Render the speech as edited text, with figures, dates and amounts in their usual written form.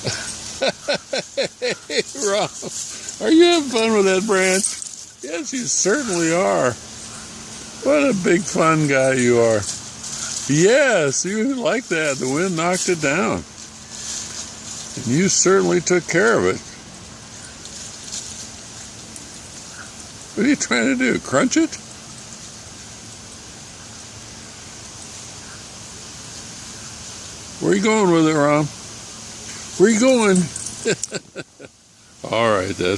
Hey, Rob, are you having fun with that branch? Yes, you certainly are. What a big fun guy you are. Yes, you like that. The wind knocked it down. And you certainly took care of it. What are you trying to do? Crunch it? Where are you going with it, Rom? Where are you going? All right, that's